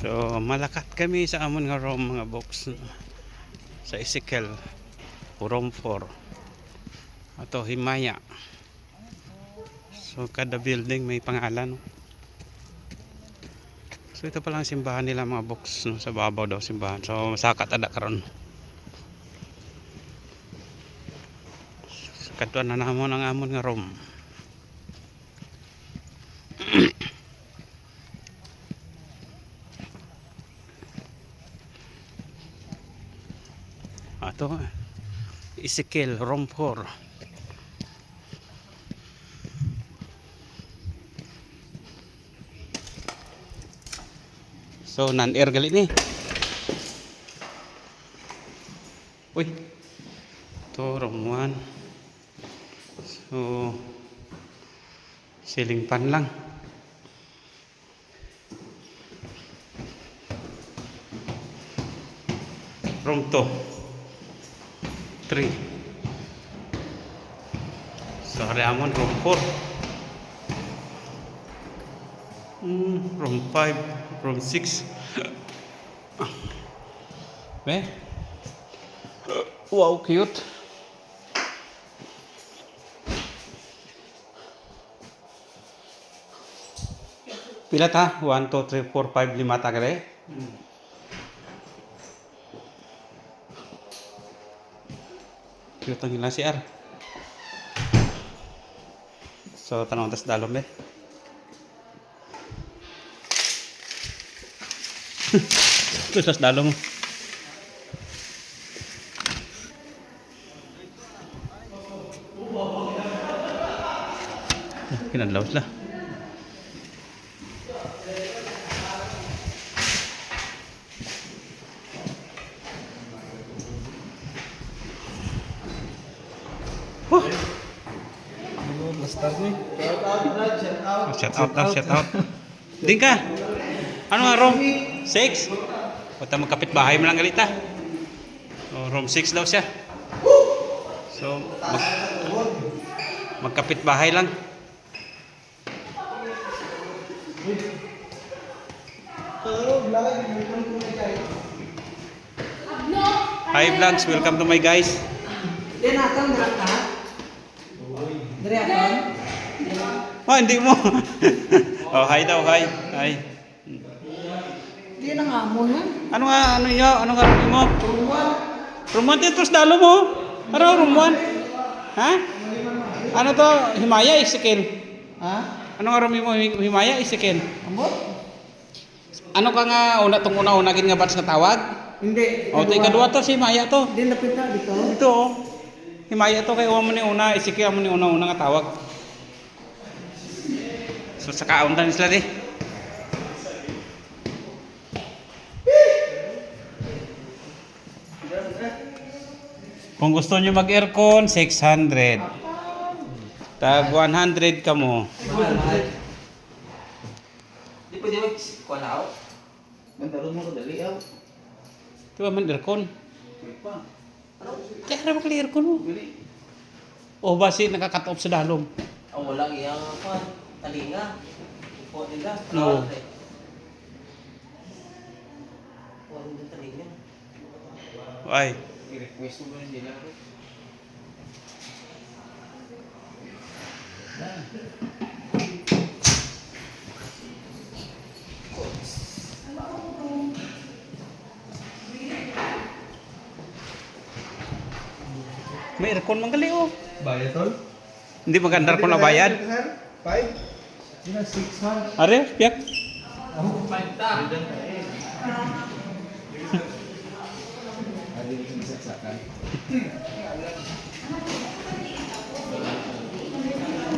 So malakat kami sa amon nga room mga box sa Ezekiel room 4 ato himaya. So kada building may pangalan. So ito pa lang simbahan nila mga box no, sa babaw daw simbahan. So masakat ada karon. So, kadtuan na namon ang amon nga room. Ato Ezekiel room 4. So nan-air gali ni. Uy. To room 1. So ceiling fan lang. Room 2. 3. So amon room 4. Room 5, room 6. Be? Wow, cute. Pila ta? 1, 2, 3, 4, 5, 5 ta kare? Cute ang ilang CR. So tanong tas dalom be. Terus tas dalom mo. Kinadlaw sila. Huh. Shout out. Ding ka. Ano nga room? 6? Punta magkapit bahay mo lang galita. Oh, room 6 daw siya. So magkapit bahay lang. Hi vlogs, welcome to my guys. Din atang dirata. Dire atang. Oh, hindi mo. Oh, hi daw, hi. Hi. Di na nga mo na. Ano nga room mo? Room 1 dito sa dalo mo. Ano room 1? Ha? Ano to? Himaya, Ezekiel. Ha? Ano nga room mo? Himaya, Ezekiel. Ambot? Ano ka nga una gid nga bats nga tawag? Hindi. O, ikadua to si Himaya to. Di lapit na dito. Ito oh. Himaya to kay uwan mo ni una, Ezekiel mo ni una nga tawag. So sa kauntan sila di. Kung gusto niyo mag-aircon, 600. Tag 100 ka mo. Di pwede mag-kuanaw. Mandalo mo ko dali aw. Di ba man aircon? Pa. Kaya na mag-aircon mo. O basi nakakat off sa dalom. Ang walang iyang pan talinga. Ipo nila. No. Walang din talinga. Ay. I-request mo rin nila. May aircon man gali oh. Bayad tol? Hindi magandar ko na bayad. 5? Hindi na 6 ha? Are, piyak. Ako 5 ta. Ada di saksakan.